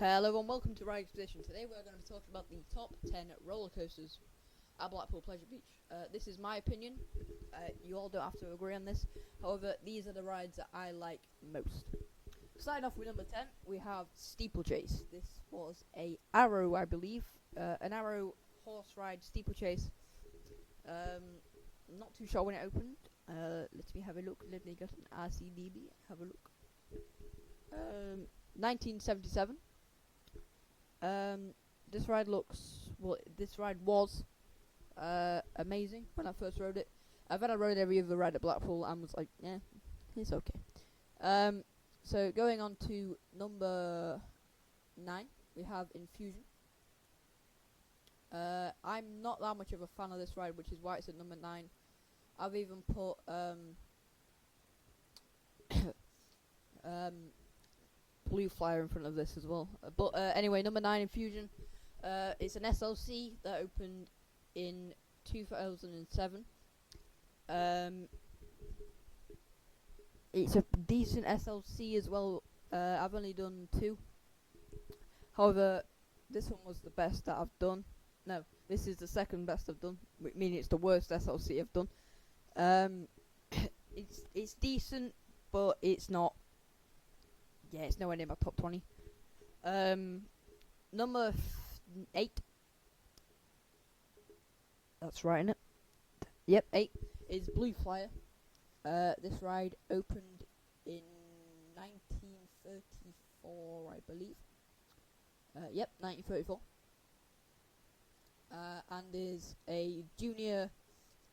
Hello and welcome to Ride Expedition. Today we're going to be talking about the top 10 roller coasters at Blackpool Pleasure Beach. This is my opinion. You all don't have to agree on this. However, these are the rides that I like most. Starting off with number 10, we have Steeplechase. This was a Arrow, I believe. An Arrow horse ride steeplechase. Not too sure when it opened. Let me have a look. Let me get an RCDB. Have a look. 1977. This ride was amazing when I first rode it. I've had rode every other ride at Blackpool and was like, yeah, it's okay. So going on to number 9, we have Infusion. I'm not that much of a fan of this ride, which is why it's at number 9. I've even put Blue Flyer in front of this as well. But anyway, number 9, Infusion. It's an SLC that opened in 2007. It's a decent SLC as well. I've only done 2. However, this one was the best that I've done. No, this is the second best I've done, meaning it's the worst SLC I've done. It's decent, but it's not. Yeah, it's nowhere near my top 20. Number 8. That's right, innit? Yep, 8 is Blue Flyer. This ride opened in 1934, I believe. Yep, 1934. And is a junior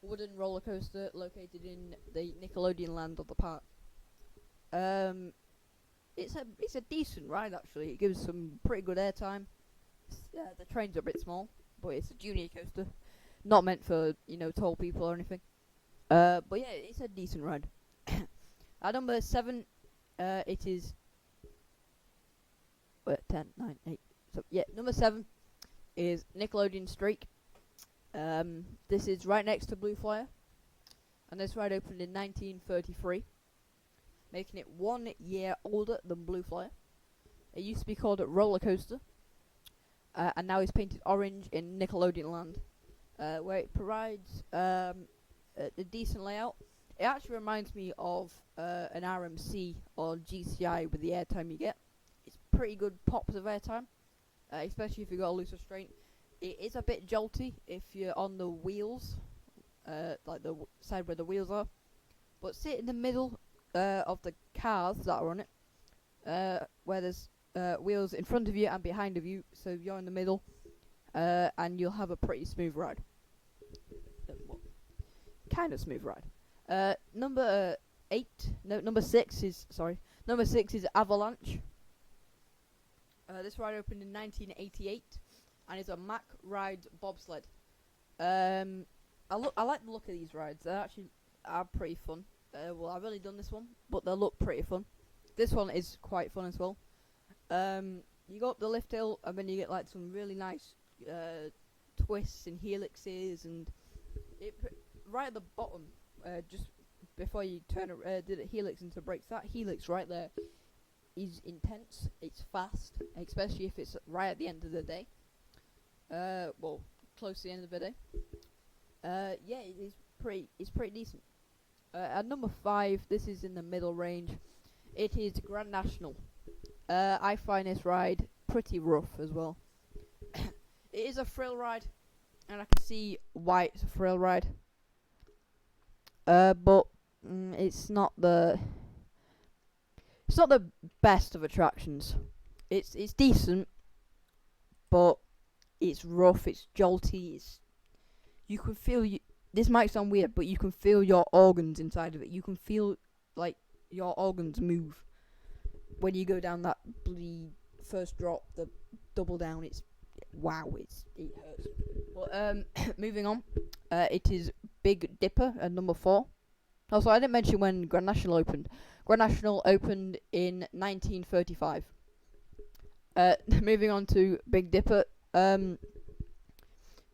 wooden roller coaster located in the Nickelodeon land of the park. It's a decent ride actually. It gives some pretty good airtime. The trains are a bit small, but it's a junior coaster, not meant for tall people or anything. But yeah, it's a decent ride. At number 7, it is 10, 9, 8. So yeah, number 7 is Nickelodeon Streak. This is right next to Blue Flyer, and this ride opened in 1933. Making it 1 year older than Blue Flyer. It used to be called a roller coaster, and now it's painted orange in Nickelodeon land, where it provides a decent layout. It actually reminds me of an RMC or GCI with the airtime you get. It's pretty good pops of airtime, especially if you've got a loose restraint. It is a bit jolty if you're on the wheels, like the side where the wheels are, but sit in the middle of the cars that are on it, where there's wheels in front of you and behind of you, so you're in the middle, and you'll have a pretty smooth ride. Kind of smooth ride. Number 6 is Avalanche. This ride opened in 1988 and is a Mack Rides bobsled. I like the look of these rides. They actually are pretty fun. Well, I've only done this one, but they look pretty fun. This one is quite fun as well. You go up the lift hill, and then you get like some really nice twists and helixes, and right at the bottom, just before you turn did a helix into brakes. That helix right there is intense. It's fast, especially if it's right at the end of the day. Well, close to the end of the day. Yeah, it's pretty decent. At number 5, this is in the middle range. It is Grand National. I find this ride pretty rough as well. It is a thrill ride, and I can see why it's a thrill ride. But it's not the best of attractions. It's decent, but it's rough. It's jolty. You can feel this might sound weird, but you can feel your organs inside of it. You can feel like your organs move when you go down that bloody first drop, the double down. It hurts. But moving on, it is Big Dipper at number 4. Also, I didn't mention when Grand National opened. Grand National opened in 1935. Moving on to Big Dipper.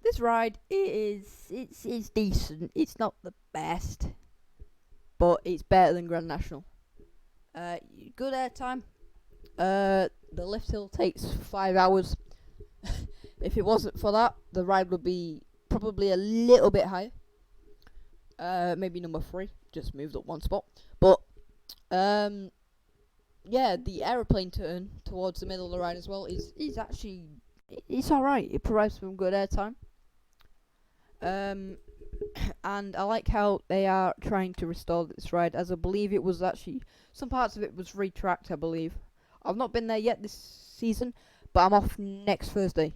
This ride it's decent. It's not the best, but it's better than Grand National. Good airtime. The lift hill takes 5 hours. If it wasn't for that, the ride would be probably a little bit higher. Maybe number 3, just moved up one spot. But yeah, the aeroplane turn towards the middle of the ride as well is actually it's alright. It provides some good airtime. And I like how they are trying to restore this ride, as I believe it was actually some parts of it was retracked. I believe I've not been there yet this season, but I'm off next Thursday.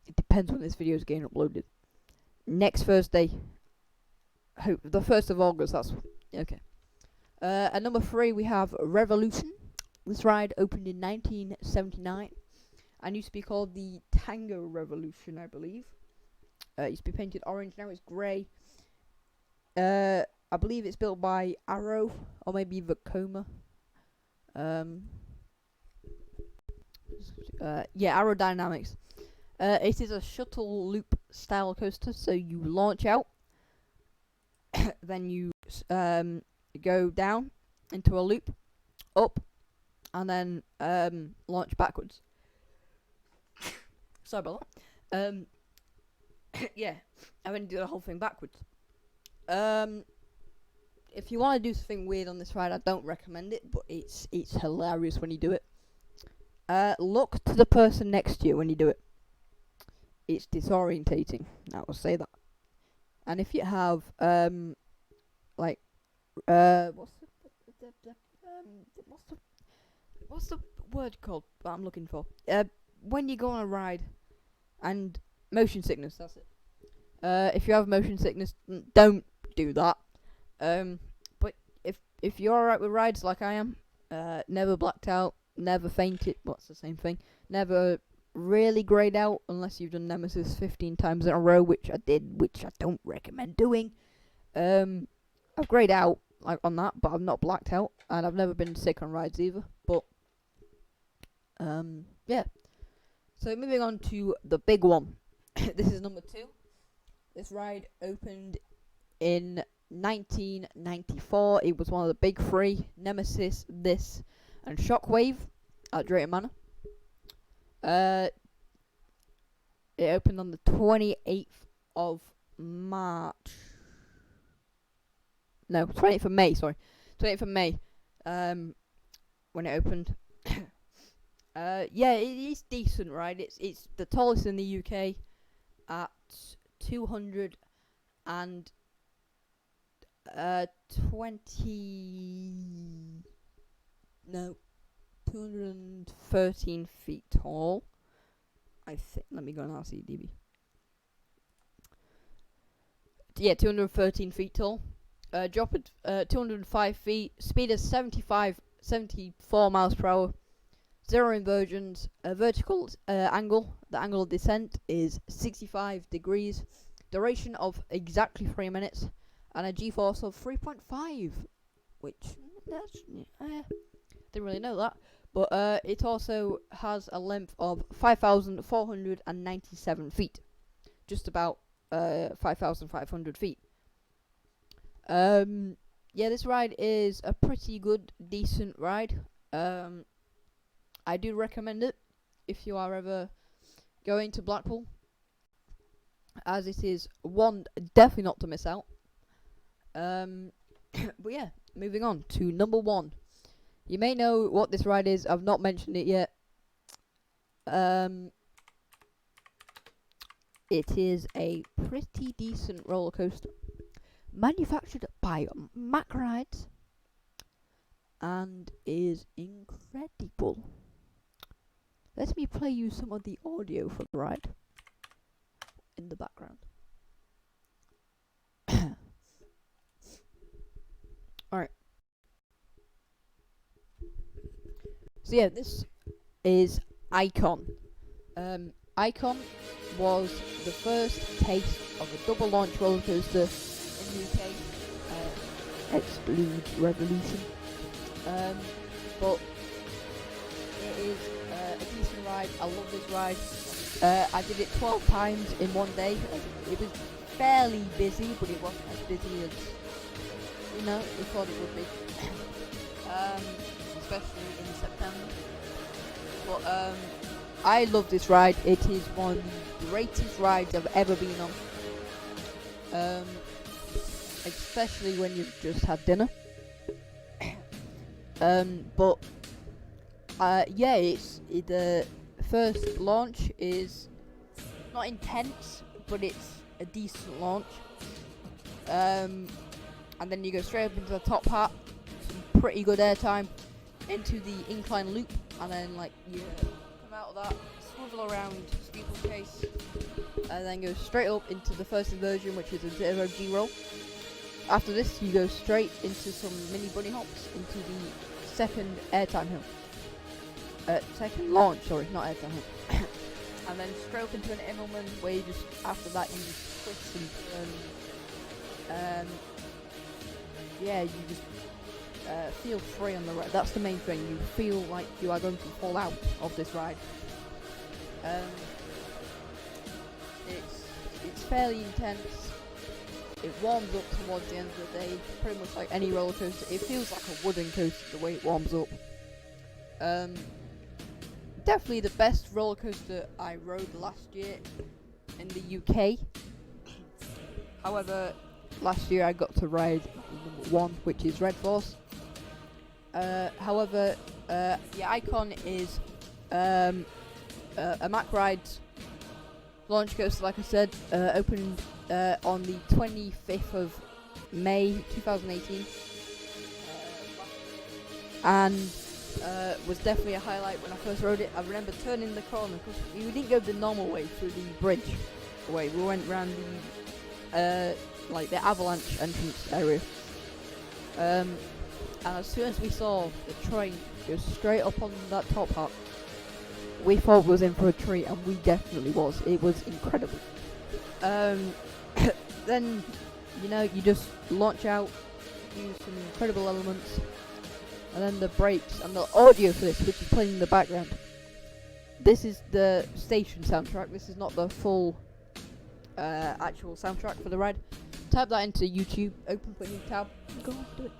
It depends when this video is getting uploaded. Next Thursday, the 1st of August. That's okay. At number 3 we have Revolution. This ride opened in 1979 and used to be called the Tango Revolution, I believe. It used to be painted orange, now it's grey. I believe it's built by Arrow, or maybe Vekoma. Yeah, Aerodynamics. It is a shuttle loop style coaster, so you launch out, then you go down into a loop, up, and then launch backwards. Sorry about that. Yeah, I went to do the whole thing backwards. If you want to do something weird on this ride, I don't recommend it, but it's hilarious when you do it. Look to the person next to you when you do it. It's disorientating. I will say that. And if you have like what's the word called that I'm looking for? When you go on a ride and motion sickness, that's it. If you have motion sickness, don't do that. But if you're alright with rides like I am, never blacked out, never fainted, what's the same thing, never really grayed out unless you've done Nemesis 15 times in a row, which I did, which I don't recommend doing. I've grayed out like on that, but I've not blacked out, and I've never been sick on rides either. But yeah. So moving on to the big one. This is number 2. This ride opened in 1994. It was one of the big 3: Nemesis, this, and Shockwave at Drayton Manor. It opened on the 28th of March. No, 28th of May, sorry. 28th of May, when it opened. Yeah, it is decent, right? It's the tallest in the UK at 220 213 feet tall. I think. Let me go on RCDB. Yeah, 213 feet tall. Drop at 205 feet. Speed is 74 miles per hour. 0 inversions. Vertical angle. The angle of descent is 65 degrees. Duration of exactly 3 minutes. And a G-force of 3.5. Which, that's... didn't really know that. But it also has a length of 5,497 feet. Just about 5,500 feet. Yeah, this ride is a pretty good, decent ride. I do recommend it if you are ever going to Blackpool, as it is one definitely not to miss out. But yeah, moving on to number 1. You may know what this ride is. I've not mentioned it yet. It is a pretty decent roller coaster, manufactured by Mack Rides, and is incredible. Let me play you some of the audio for the ride in the background. Alright. So yeah, this is Icon. Icon was the first taste of a double launch roller coaster in the UK. Exclude Revolution. But it is a decent ride. I love this ride. I did it 12 times in one day. It was fairly busy, but it wasn't as busy as we thought it would be. Especially in September. But I love this ride. It is one of the greatest rides I've ever been on. Especially when you've just had dinner. But yeah, the first launch is not intense, but it's a decent launch. And then you go straight up into the top hat, some pretty good airtime, into the incline loop, and then like you come out of that, swivel around steeplechase, and then go straight up into the first inversion, which is a 0G roll. After this, you go straight into some mini bunny hops into the second airtime hill. Second launch, sorry, not airtime hill. And then straight up into an Immelman, where you just, after that, you just twist and turn. Yeah, you just feel free on the ride. That's the main thing. You feel like you are going to fall out of this ride. It's fairly intense. It warms up towards the end of the day, pretty much like any roller coaster. It feels like a wooden coaster the way it warms up. Definitely the best roller coaster I rode last year in the UK. However, last year I got to ride number 1, which is Red Force. However, the Icon is a Mack Rides launch coaster, like I said, opened on the 25th of May 2018, and was definitely a highlight when I first rode it. I remember turning the corner, because we didn't go the normal way through the bridge way, we went around the like the avalanche entrance area, and as soon as we saw the train go straight up on that top hat, we thought we was in for a treat, and we definitely was. It was incredible. Then, you know, you just launch out, use some incredible elements, and then the brakes and the audio for this, which is playing in the background. This is the station soundtrack. This is not the full actual soundtrack for the ride. Type that into YouTube, open a new tab, go on, do it,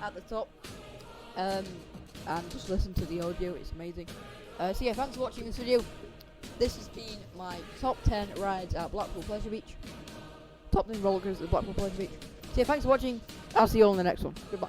at the top, and just listen to the audio. It's amazing. So yeah, thanks for watching this video. This has been my top 10 rides at Blackpool Pleasure Beach. Top 10 roller coasters at Blackpool Pleasure Beach. So yeah, thanks for watching. I'll see you all in the next one. Goodbye.